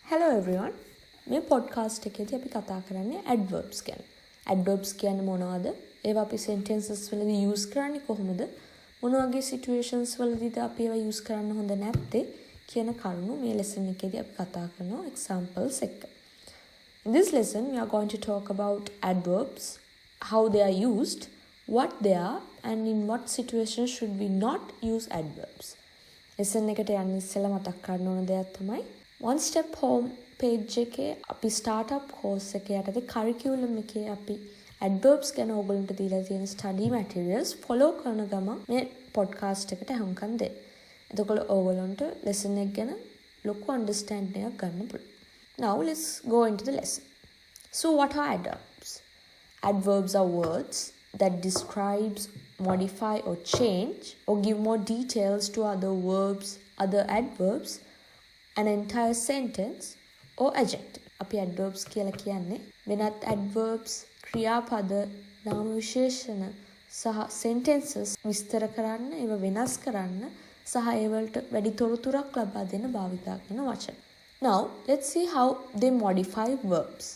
Hello everyone. මේ podcast එකේදී අපි කතා කරන්නේ adverbs ගැන. Adverbs කියන්නේ මොනවද? ඒවා අපි sentences වලදී use කරන්නේ කොහොමද? මොන වගේ situations වලදීද අපි ඒවා use කරන්න හොඳ නැත්තේ කියන කරුණු මේ lesson එකේදී අපි කතා කරනවා examples එක්ක. In this lesson we are going to talk about adverbs, how they are used, what they are, and in what situations should we not use adverbs. lesson එකට යන්න ඉස්සෙල්ලා මතක් කරන්න ඕන දෙයක් තමයි One Step Home page එකේ අපි startup course එකේ යටතේ curriculum එකේ අපි adverbs ගැන ඕගොල්ලන්ට දීලා තියෙන study materials follow කරන ගමන් මේ podcast එකට අහුම්කම් දෙන්න. එතකොට ඕගොල්ලන්ට lesson එක ගැන ලොකු understanding එකක් ගන්න පුළුවන්. Now let's go into the lesson. So what are adverbs? Adverbs are words that describes, modify or change or give more details to other verbs, other adverbs, an entire sentence or adjective. අපි adverbs කියලා කියන්නේ වෙනත් adverbs, ක්‍රියාපද, නාම විශේෂණ සහ sentences විස්තර කරන්න, ඒවා වෙනස් කරන්න සහ ඒවලට වැඩි තොරතුරක් ලබා දෙන්න භාවිතා කරන වචන. Now let's see how they modify verbs.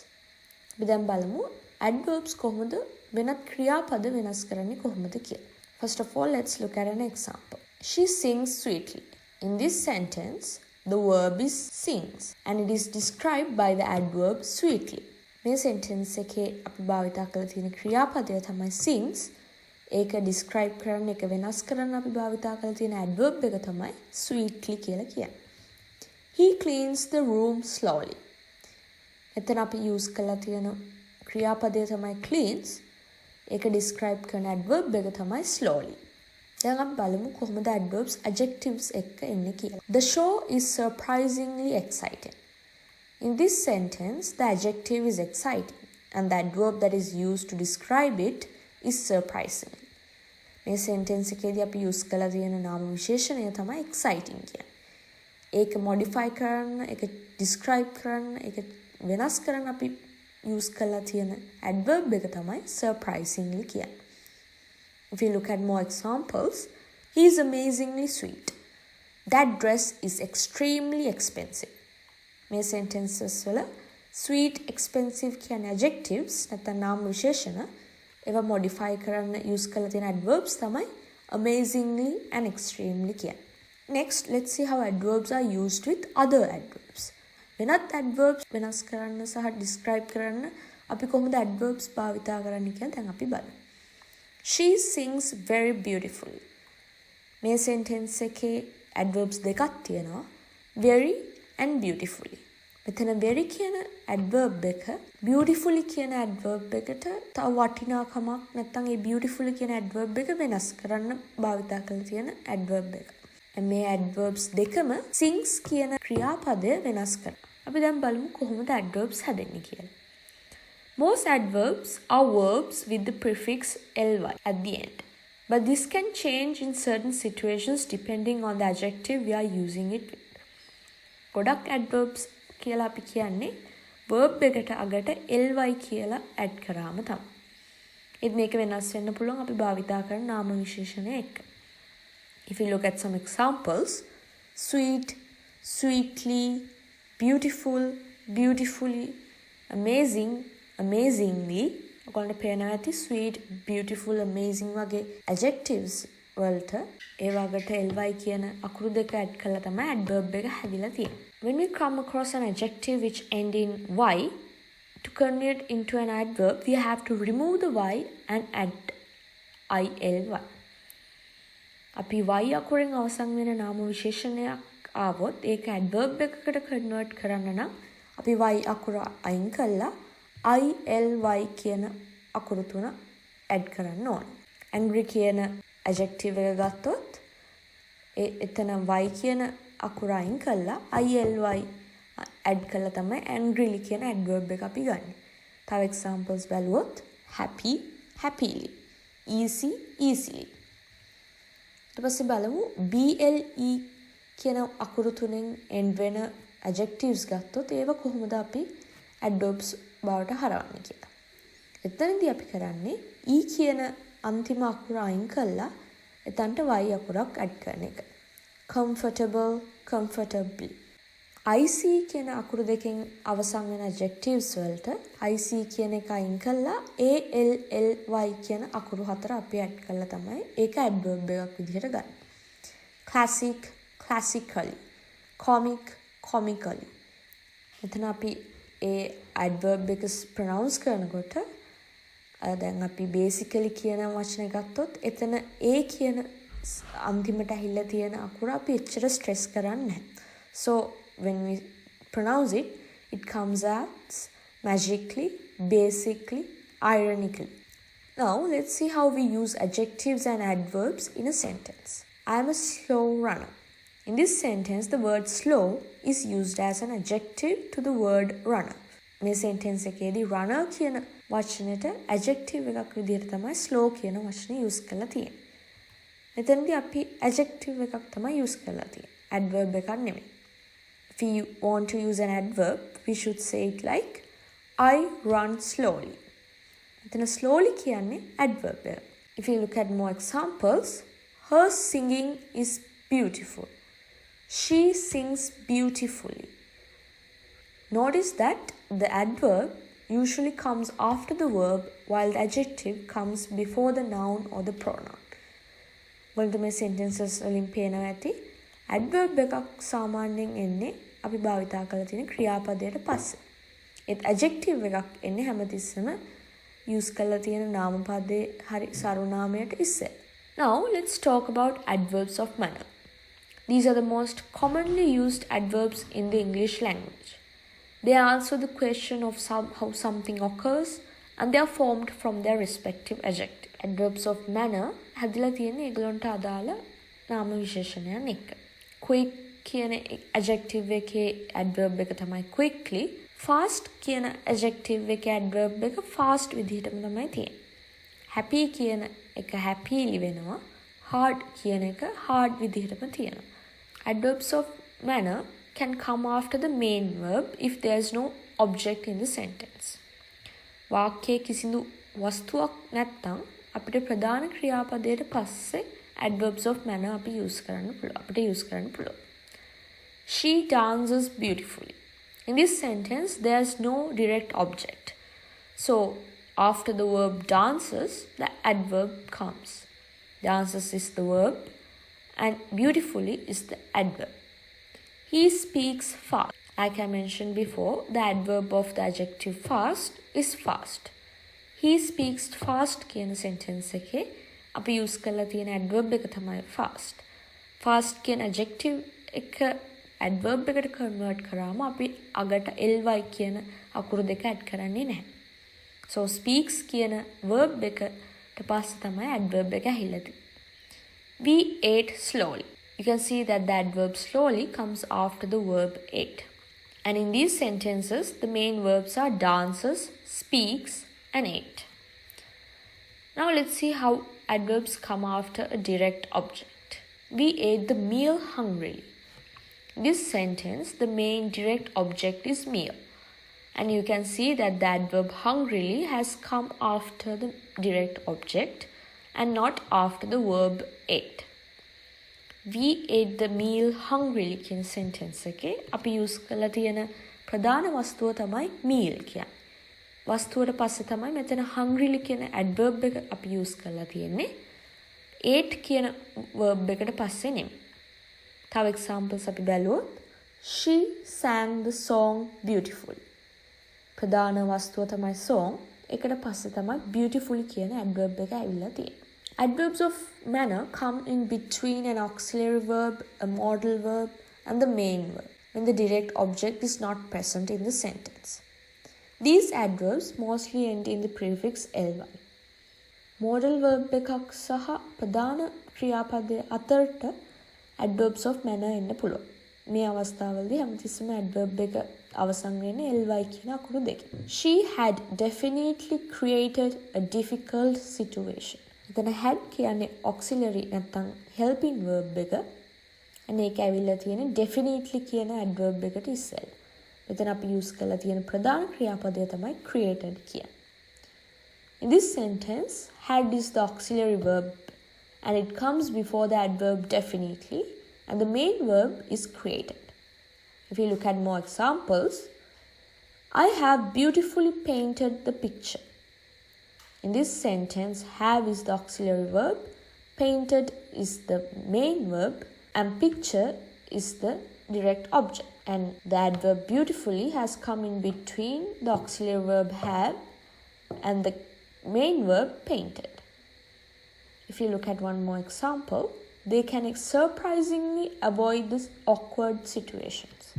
අපි දැන් බලමු adverbs කොහොමද වෙනත් ක්‍රියාපද වෙනස් කරන්නේ කොහොමද කියලා. First of all, let's look at an example. She sings sweetly. In this sentence, the verb is sings and it is described by the adverb sweetly. මේ sentence එකේ අපි භාවිතා කරලා තියෙන ක්‍රියාපදය තමයි sings. ඒක describe කරන්න, ඒක වෙනස් කරන්න අපි භාවිතා කරලා තියෙන adverb එක තමයි sweetly කියලා කියන්නේ. He cleans the room slowly. එතන අපි use කරලා තියෙන ක්‍රියාපදය තමයි cleans. ඒක describe කරන adverb එක තමයි slowly. දැන් අපි බලමු කොහොමද adverbs adjectives එක්ක එන්නේ කියලා. The show is surprisingly exciting. In this sentence, the adjective is exciting and the adverb that is used to describe it is surprising. මේ sentence එකේදී අපි use කරලා තියෙන නාම විශේෂණය තමයි exciting කියන්නේ. ඒක modify කරන්න, ඒක describe කරන්න, ඒක වෙනස් කරන්න අපි use කරලා තියෙන adverb එක තමයි surprisingly කියන්නේ. If you look at more examples, he is amazingly sweet. That dress is extremely expensive. මේ sentences වල sweet, expensive කියන adjectives නැත්නම් නාම විශේෂණ ඒවා modify කරන්න use කරලා තියෙන adverbs තමයි amazingly and extremely කියන්නේ. Next, let's see how adverbs are used with other adverbs. වෙනත් adverbs වෙනස් කරන්න සහ describe කරන්න අපි කොහොමද adverbs භාවිතා කරන්නේ කියලා දැන් අපි බලමු. She sings very beautifully. මේ sentence එකේ adverbs දෙකක් තියෙනවා. Very and beautifully. මෙතන very කියන adverb එක beautifully කියන adverb එකට තව වටිනාකමක් නැත්නම් ඒ beautifully කියන adverb එක වෙනස් කරන්න භාවිතා කරලා තියෙන adverb එක. මේ adverbs දෙකම sings කියන ක්‍රියාපදය වෙනස් කරනවා. අපි දැන් බලමු කොහොමද adverbs හැදෙන්නේ කියලා. Most adverbs are verbs with the prefix ly at the end. But this can change in certain situations depending on the adjective we are using it with. ගොඩක් adverbs කියලා අපි කියන්නේ verb එකට අගට ly කියලා add කරාම තමයි. ඒත් මේක වෙනස් වෙන්න පුළුවන් අපි භාවිතා කරන නාම විශේෂණය එක්ක. If you look at some examples, sweet, sweetly, beautiful, beautifully, amazing, amazingly, ඔයගොල්ලන්ට පේනවා ඇති sweet, beautiful, amazing වගේ adjectives වලට ඒ වගේට ly කියන අකුරු දෙක add කරලා තමයි adverb එක හැදිලා තියෙන්නේ. When we come across an adjective which end in y, to convert into an adverb, we have to remove the y and add ily. අපි y අකුරෙන් අවසන් වෙන නාම විශේෂණයක් ආවොත් ඒක adverb එකකට convert කරන්න නම් අපි y අකුර අයින් කළා ily කියන අකුරු තුන add කරන්න ඕනේ. angry කියන adjective එක ගත්තොත් එතන y කියන අකුර අයින් කළා ily add කළා තමයි angryly කියන adverb එක අපි ගන්න. තව examples බලුවොත් happy, happily, easy, easily. ඊට පස්සේ බලමු ble කියන අකුරු තුනෙන් end වෙන adjectives ගත්තොත් ඒව කොහොමද අපි adverbs බවට හරවන්නේ කියලා. එතනදී අපි කරන්නේ e කියන අන්තිම අකුර අයින් කළා එතනට y අකුරක් add කරන එක. comfortable, comfortably. IC කියන අකුරු දෙකෙන් අවසන් වෙන adjectives වලට IC කියන එක අයින් කළා ALLY කියන අකුරු හතර අපි add කළා තමයි ඒක adverb එකක් විදිහට ගන්න. classic classically, comic comically. එතන අපි ඒ adverb එක pronounce කරනකොට දැන් අපි basically කියන වචන ගත්තොත් එතන A කියන අන්තිමට ඇහිලා තියෙන අකුර අපි එච්චර stress කරන්නේ නැහැ. So when we pronounce it, it comes as magically, basically, ironically. Now let's see how we use adjectives and adverbs in a sentence. I am a slow runner. In this sentence, the word slow is used as an adjective to the word runner. මේ sentence එකේදී runner කියන වචනෙට adjective එකක් විදිහට තමයි slow කියන වචනේ use කරලා තියෙන්නේ. මෙතනදී අපි adjective එකක් තමයි use කරලා තියෙන්නේ. adverb එකක් නෙමෙයි. If you want to use an adverb, we should say it like I run slowly. මෙතන slowly කියන්නේ adverb එක. If you look at more examples, her singing is beautiful. She sings beautifully. Notice that the adverb usually comes after the verb while the adjective comes before the noun or the pronoun. වලට මේ sentences වලින් පේනවා ඇති adverb එකක් සාමාන්‍යයෙන් එන්නේ අපි භාවිතා කරලා තියෙන ක්‍රියාපදයට පස්සේ. ඒත් adjective එකක් එන්නේ හැමතිස්සෙම use කරලා තියෙන නාමපදයේ හරි සර්වනාමයට ඉස්සෙල්. Now let's talk about adverbs of manner. These are the most commonly used adverbs in the English language. They answer the question of how something occurs and they are formed from their respective adjective. Adverbs of manner හැදිලා තියෙන්නේ ඒගොල්ලන්ට අදාළ නාම විශේෂණයන් එක්ක. Quick කියන adjective එකේ adverb එක තමයි quickly. Fast කියන adjective එකේ adverb එක fast විදිහටම තමයි තියෙන්නේ. Happy කියන එක happily වෙනවා. Hard කියන එක hard විදිහටම තියෙනවා. Adverbs of manner can come after the main verb if there is no object in the sentence. වාක්‍යයේ කිසිදු වස්තුවක් නැත්නම් අපිට ප්‍රධාන ක්‍රියාපදයට පස්සේ adverbs of manner අපි use කරන්න පුළුවන්. She dances beautifully. In this sentence, there is no direct object. So, after the verb dances, the adverb comes. Dances is the verb and beautifully is the adverb. He speaks fast. Like I mentioned before, the adverb of the adjective fast is fast. He speaks fast කියන sentence එකේ අපි use කරලා තියෙන adverb එක තමයි fast. Fast කියන adjective එක adverb එකට convert කරාම අපි අගට ly කියන අකුරු දෙක add කරන්නේ නැහැ. So speaks කියන verb එකට පස්සේ තමයි adverb එක ඇහිලා තියෙන්නේ. We ate slowly. You can see that the adverb slowly comes after the verb ate. And in these sentences, the main verbs are dances, speaks, and ate. Now let's see how adverbs come after a direct object. We ate the meal hungrily. In this sentence, the main direct object is meal. And you can see that the adverb hungrily has come after the direct object and not after the verb ate. We ate the meal hungrily කියන sentence එකේ අපි use කරලා තියෙන ප්‍රධාන වස්තුව තමයි meal කියන්නේ. වස්තුවට පස්සේ තමයි මෙතන hungrily කියන adverb එක අපි use කරලා තියෙන්නේ. ate කියන verb එකට පස්සේ නෙමෙයි. තව examples අපි බැලුවොත් she sang the song beautifully. ප්‍රධාන වස්තුව තමයි song. ඒකට පස්සේ තමයි beautifully කියන adverb එක ඇවිල්ලා තියෙන්නේ. Adverbs of manner come in between an auxiliary verb, a modal verb, and the main verb when the direct object is not present in the sentence. These adverbs mostly end in the prefix ly. Modal verb එකක් සහ ප්‍රධාන ක්‍රියාපදයේ අතරට adverbs of manner එන්න පුළුවන්. මේ අවස්ථාවලදී හැමතිස්සෙම adverb එක අවසන් වෙන්නේ ly කියන අකුරු දෙකෙන්. She had definitely created a difficult situation. එතන had කියන්නේ auxiliary නැත්නම් helping verb එක. and ඒක ඇවිල්ලා තියෙන definitely කියන adverb එකට ඉස්සෙල්ලා. මෙතන අපි use කරලා තියෙන ප්‍රධාන ක්‍රියාපදය තමයි created කියන්නේ. In this sentence, had is the auxiliary verb and it comes before the adverb definitely and the main verb is created. If you look at more examples, I have beautifully painted the picture. In this sentence, have is the auxiliary verb, painted is the main verb, and picture is the direct object. And the adverb beautifully has come in between the auxiliary verb have and the main verb painted. If you look at one more example, they can surprisingly avoid this awkward situations.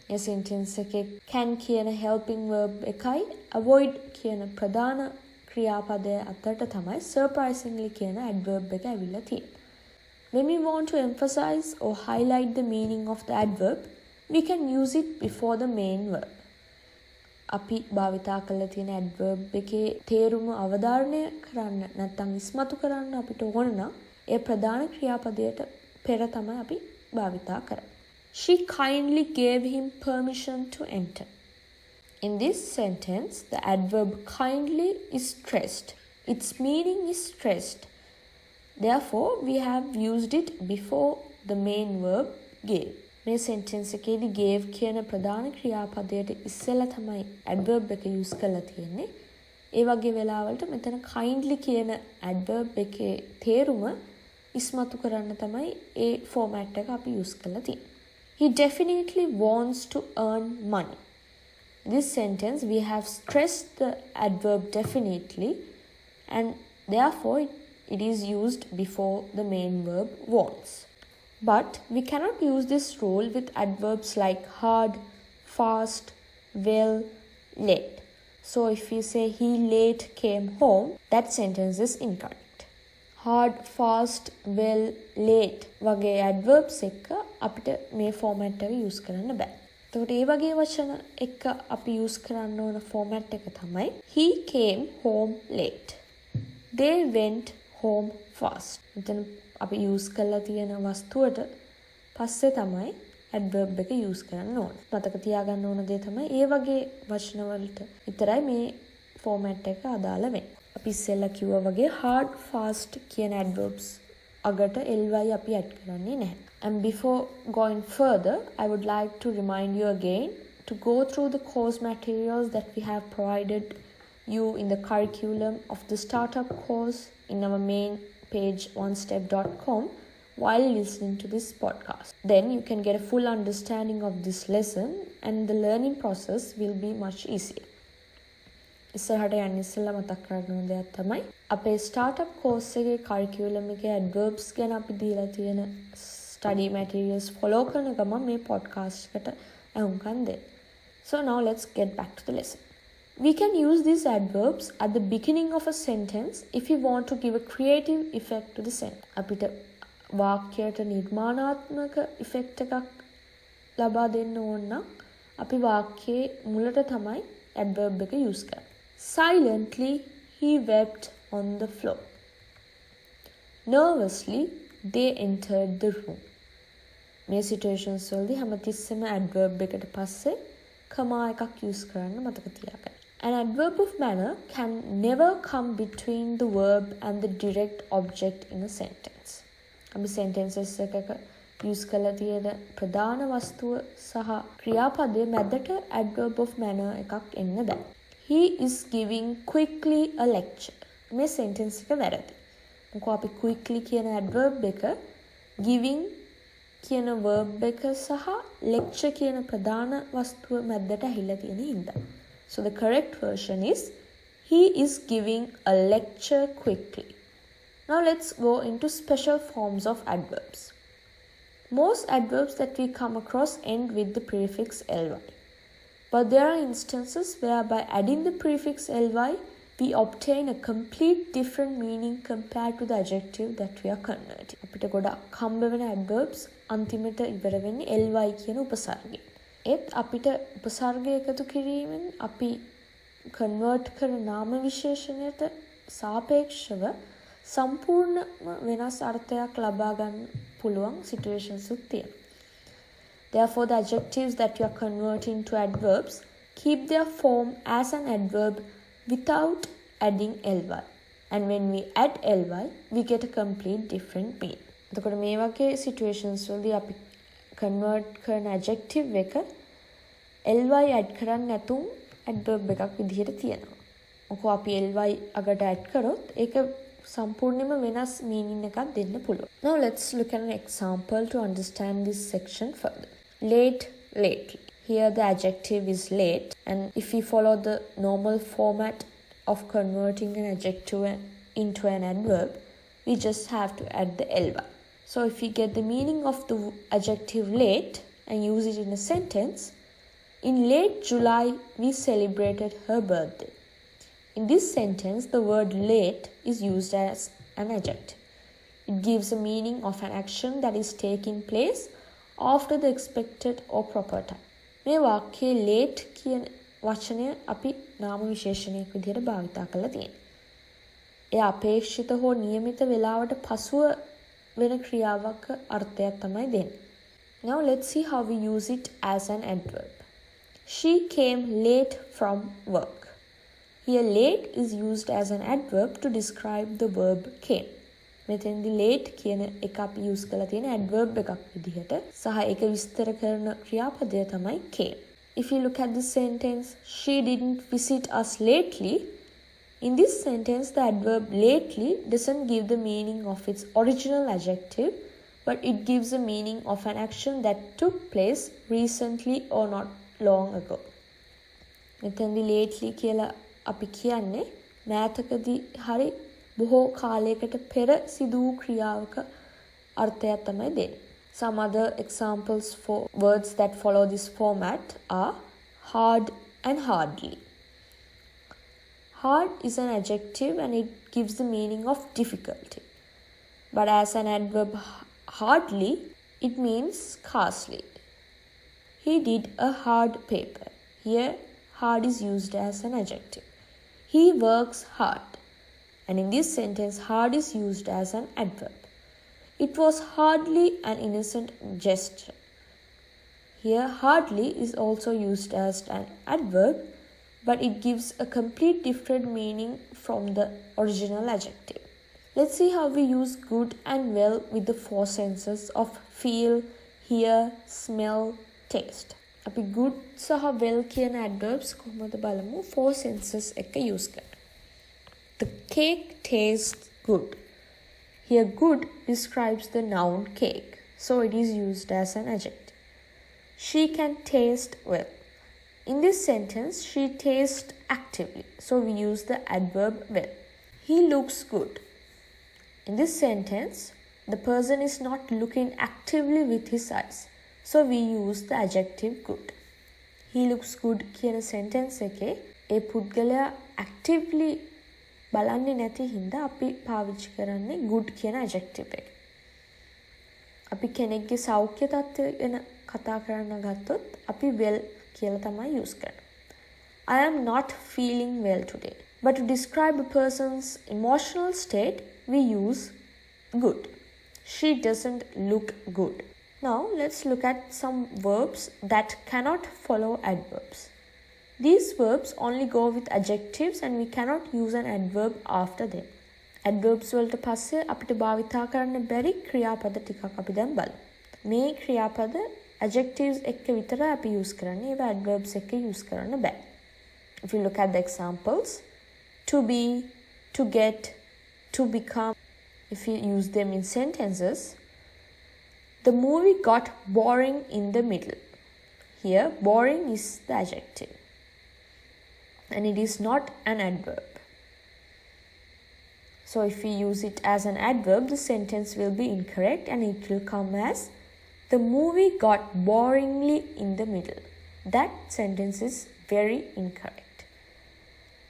A sentence එකේ can කියන helping verb එකයි avoid කියන ප්‍රධාන ක්‍රියාපදය අතරට තමයි surprisingly කියන adverb එක ඇවිල්ලා තියෙන්නේ. When we want to emphasize or highlight the meaning of the adverb, we can use it before the main verb. අපි භාවිතා කරලා තියෙන adverb එකේ තේරුම අවධාරණය කරන්න නැත්නම් ඉස්මතු කරන්න අපිට ඕන නම් ඒ ප්‍රධාන ක්‍රියාපදයට පෙර තමයි අපි භාවිතා කරන්නේ. She kindly gave him permission to enter. In this sentence, the adverb kindly is stressed. Its meaning is stressed. Therefore, we have used it before the main verb gave. මේ sentence එකේදී gave කියන ප්‍රධාන ක්‍රියාපදයට ඉස්සෙල්ලා තමයි adverb එක use කරලා තියෙන්නේ. ඒ වගේ වෙලාවලට මෙතන kindly කියන adverb එකේ තේරුම ඉස්මතු කරන්න තමයි ඒ format එක අපි use කරලා තියෙන්නේ. He definitely wants to earn money. In this sentence, we have stressed the adverb definitely and therefore it is used before the main verb wants. But we cannot use this rule with adverbs like hard, fast, well, late. So if we say he late came home, that sentence is incorrect. Hard, fast, well, late වගේ adverbs එක අපිට මේ format එක use කරන්න බෑ. එතකොට ඒ වගේ වචන එක අපි use කරන්න ඕන format එක තමයි he came home late. They went home fast. මෙතන අපි use කරලා තියෙන වස්තුවට පස්සේ තමයි adverb එක use කරන්න ඕන. මතක තියාගන්න ඕන දේ තමයි ඒ වගේ වචන වලට විතරයි මේ format එක අදාළ වෙන්නේ. අපි ඉස්සෙල්ලා කිව්වා වගේ hard, fast කියන adverbs අගට ly අපි add කරන්නේ නැහැ. And before going further, I would like to remind you again to go through the course materials that we have provided you in the curriculum of the startup course in our main page onestep.com while listening to this podcast. Then you can get a full understanding of this lesson and the learning process will be much easier. ඉස්සරහට යන්න ඉස්සෙල්ලා මතක් කරගන්න ඕන දෙයක් තමයි අපේ startup course එකේ curriculum එකේ adverbs ගැන අපි දීලා තියෙන study materials follow කරන ගමන් මේ podcast එකට අහුම්කම් දෙන්න. So now let's get back to the lesson. We can use these adverbs at the beginning of a sentence if we want to give a creative effect to the sentence. අපිට වාක්‍යයට නිර්මාණාත්මක effect එකක් ලබා දෙන්න ඕන නම් අපි වාක්‍යයේ මුලට තමයි adverb එක use කරන්නේ. Silently he wept on the floor. Nervously they entered the room. මේ situations වලදී හැමතිස්සෙම adverb එකට පස්සේ comma එකක් use කරන්න මතක තියාගන්න. An adverb of manner can never come between the verb and the direct object in a sentence. අපි sentences එකක use කරලා තියෙන ප්‍රධාන වස්තුව සහ ක්‍රියාපදයේ මැදට adverb of manner එකක් එන්න බෑ. He is giving quickly a lecture. මේ sentence එක වැරදි. මොකද අපි quickly කියන adverb එක giving කියන verb එක සහ lecture කියන ප්‍රධාන වස්තුව මැදට ඇහිලා තියෙන හින්දා. So the correct version is he is giving a lecture quickly. Now let's go into special forms of adverbs. Most adverbs that we come across end with the prefix ly. But there are instances where by adding the prefix ly, we obtain a complete different meaning compared to the adjective that we are converting. අපිට ගොඩක් හම්බ වෙන adverbs අන්තිමට ඉවර වෙන්නේ ly කියන උපසර්ගයෙන්. ඒත් අපිට උපසර්ගය එකතු කිරීමෙන් අපි convert කරන නාම විශේෂණයට සාපේක්ෂව සම්පූර්ණ වෙනස් අර්ථයක් ලබා ගන්න පුළුවන් situations උත් තියෙනවා. Therefore, the adjectives that you are converting to adverbs keep their form as an adverb without adding ly. And when we add ly, we get a complete different meaning. එතකොට මේ වගේ situations වලදී අපි convert කරන adjective එක ly add කරන්න නැතුම් adverb එකක් විදිහට තියෙනවා. මොකෝ අපි ly අගට add කරොත් ඒක සම්පූර්ණයෙන්ම වෙනස් meaning එකක් දෙන්න පුළුවන්. Now let's look at an example to understand this section further. Late, lately. Here the adjective is late, and if we follow the normal format of converting an adjective into an adverb, we just have to add the ly. So if we get the meaning of the adjective late and use it in a sentence, in late July we celebrated her birthday. In this sentence, the word late is used as an adjective. It gives a meaning of an action that is taking place after the expected or proper time. මේ වාක්‍යයේ late කියන වචනය අපි නාම විශේෂණයක් විදිහට භාවිතා කරලා තියෙනවා. ඒ අපේක්ෂිත හෝ නියමිත වේලාවට පසුව වෙන ක්‍රියාවක අර්ථයක් තමයි දෙන්නේ. Now let's see how we use it as an adverb. She came late from work. Here late is used as an adverb to describe the verb came. මෙතෙන්දී late කියන එක අපි use කරලා තියෙන adverb එකක් විදිහට සහ ඒක විස්තර කරන ක්‍රියාපදය තමයි came. If you look at this sentence, she didn't visit us lately. In this sentence, the adverb lately doesn't give the meaning of its original adjective, but it gives the meaning of an action that took place recently or not long ago. මෙතෙන්දී lately කියලා අපි කියන්නේ මෑතකදී හරි බොහෝ කාලයකට පෙර සිදු වූ ක්‍රියාවක අර්ථයක් තමයි දෙන්නේ. Some other examples for words that follow this format are hard and hardly. Hard is an adjective and it gives the meaning of difficulty. But as an adverb hardly, it means scarcely. He did a hard paper. Here, hard is used as an adjective. He works hard. And in this sentence, hard is used as an adverb. It was hardly an innocent gesture. Here, hardly is also used as an adverb, but it gives a complete different meaning from the original adjective. Let's see how we use good and well with the four senses of feel, hear, smell, taste. අපි good සහ well කියන adverbs කොහොමද බලමු four senses එක use කරලා. The cake tastes good. Here good describes the noun cake, so it is used as an adjective. She can taste well. In this sentence, she tastes actively, so we use the adverb well. He looks good. In this sentence, the person is not looking actively with his eyes, so we use the adjective good. He looks good කියන sentence එකේ ඒ පුද්ගලයා actively බලන්නේ නැති හින්දා අපි පාවිච්චි කරන්නේ good කියන adjective එක. අපි කෙනෙක්ගේ සෞඛ්‍ය තත්ත්වය ගැන කතා කරන්න ගත්තොත් අපි well කියලා තමයි use කරන්නේ. I am not feeling well today. But to describe a person's emotional state, we use good. She doesn't look good. Now let's look at some verbs that cannot follow adverbs. These verbs only go with adjectives and we cannot use an adverb after them. Adverbs වලට පස්සේ අපිට භාවිතා කරන්න බැරි ක්‍රියාපද ටිකක් අපි දැන් බලමු. මේ ක්‍රියාපද adjectives එක්ක විතරයි අපි use කරන්නේ. ඒවා adverbs එක්ක use කරන්න බෑ. If you look at the examples, to be, to get, to become, if you use them in sentences, the movie got boring in the middle. Here, boring is the adjective. And it is not an adverb. So if we use it as an adverb, the sentence will be incorrect and it will come as the movie got boringly in the middle. That sentence is very incorrect.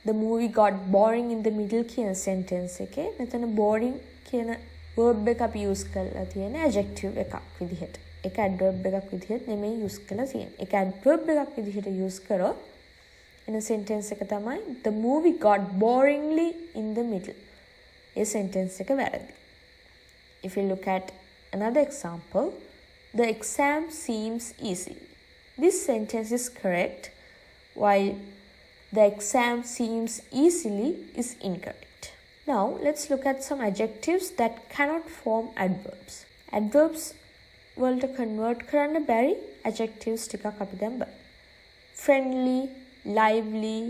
The movie got boring in the middle කියන sentence එකේ මෙතන boring කියන verb එක අපි use කරලා තියෙන adjective එකක් විදිහට. ඒක adverb එකක් විදිහට නෙමෙයි use කරලා තියෙන්නේ. ඒක adverb එකක් විදිහට use කරොත් in a sentence එක තමයි the movie got boringly in the middle. A sentence එක වැරදි. If you look at another example, the exam seems easy. This sentence is correct, while the exam seems easily is incorrect. Now let's look at some adjectives that cannot form adverbs. Adverbs වලට convert කරන්න බැරි adjectives ටිකක් අපි දැන් බලමු. friendly, lively,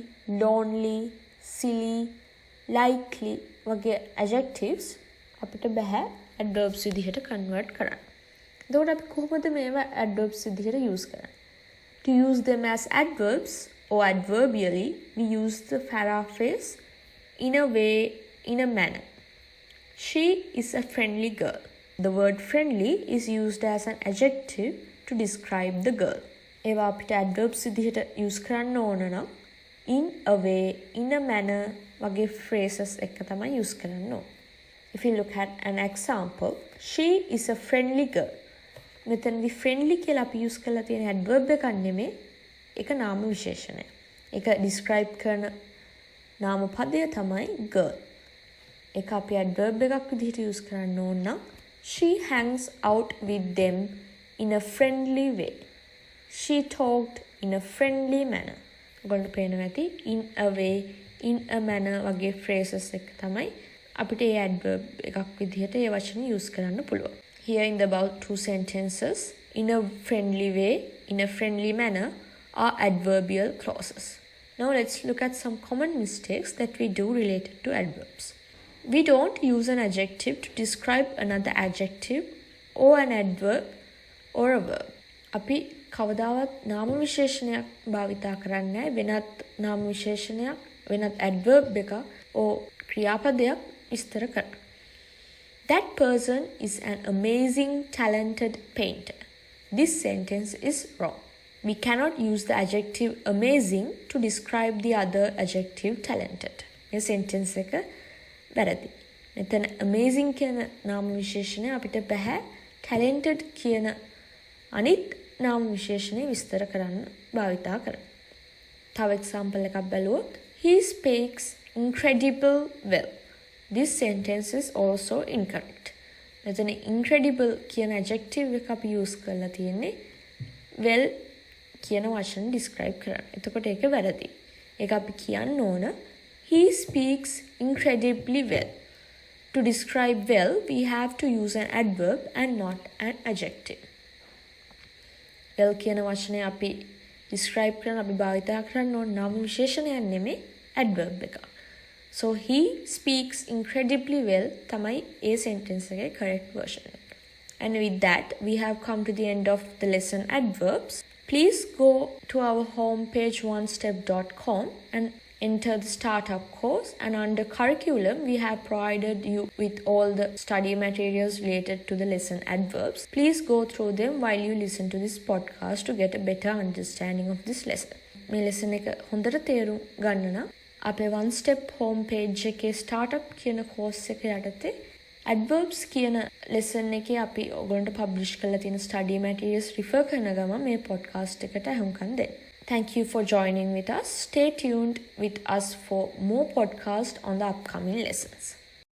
lonely, silly, likely වගේ adjectives අපිට බෑ adverbs විදිහට convert කරන්න. එතකොට අපි කොහොමද මේවා adverbs විදිහට use කරන්නේ? To use them as adverbs or adverbially, we use the paraphrase in a way, in a manner. She is a friendly girl. The word friendly is used as an adjective to describe the girl. ඒවා අපිට adverbs විදිහට use කරන්න ඕන නම් in a way, in a manner වගේ phrases එක තමයි use කරන්න ඕන. If you look at an example, she is a friendly girl. මෙතනදී friendly කියලා අපි use කරලා තියෙන adverb එකක් නෙමෙයි. ඒක නාම විශේෂණය. ඒක describe කරන නාම පදය තමයි girl. ඒක අපි adverb එකක් විදිහට use කරන්න ඕන නම් she hangs out with them in a friendly way. She talked in a friendly manner. ඔයගොල්ලෝ පේනවා ඇති in a way, in a manner වගේ phrases එක තමයි අපිට ඒ adverb එකක් විදිහට ඒ වචන use කරන්න පුළුවන්. Here in the above two sentences, in a friendly way, in a friendly manner are adverbial clauses. Now let's look at some common mistakes that we do related to adverbs. We don't use an adjective to describe another adjective or an adverb or a verb. අපි කවදාවත් නාම විශේෂණයක් භාවිතා කරන්නේ වෙනත් නාම විශේෂණයක් වෙනත් adverb එකක් or ක්‍රියාපදයක් විස්තර කරන්න. That person is an amazing talented painter. This sentence is wrong. We cannot use the adjective amazing to describe the other adjective talented. මේ sentence එක වැරදි. මෙතන amazing කියන නාම විශේෂණය අපිට බෑ talented කියන අනිත් නාම විශේෂණය විස්තර කරන්න භාවිතා කරන්න. තව example එකක් බලුවොත් he speaks incredible well. This sentence is also incorrect. මෙතන incredible කියන adjective එක අපි use කරලා තියෙන්නේ well කියන වචන describe කරන්න. එතකොට ඒක වැරදි. ඒක අපි කියන්න ඕන he speaks incredibly well. To describe well, we have to use an adverb and not an adjective. well කියන වචනේ අපි describe කරන අපි භාවිතා කරන්න ඕන නාම විශේෂණයක් නෙමෙයි adverb එක. So he speaks incredibly well තමයි ඒ sentence එකේ correct version එක. And with that, we have come to the end of the lesson adverbs. Please go to our homepage onestep.com and enter the startup course, and under curriculum we have provided you with all the study materials related to the lesson adverbs. Please go through them while you listen to this podcast to get a better understanding of this lesson. මේ lesson එක හොඳට තේරුම් ගන්න නම් අපේ one step homepage එකේ startup කියන course එක යටතේ adverbs කියන lesson එකේ අපි ඔයගොල්ලන්ට publish කරලා තියෙන study materials refer කරන ගමන් මේ podcast එකට අහුම්කම් දෙන්න. Thank you for joining with us. Stay tuned with us for more podcasts on the upcoming lessons.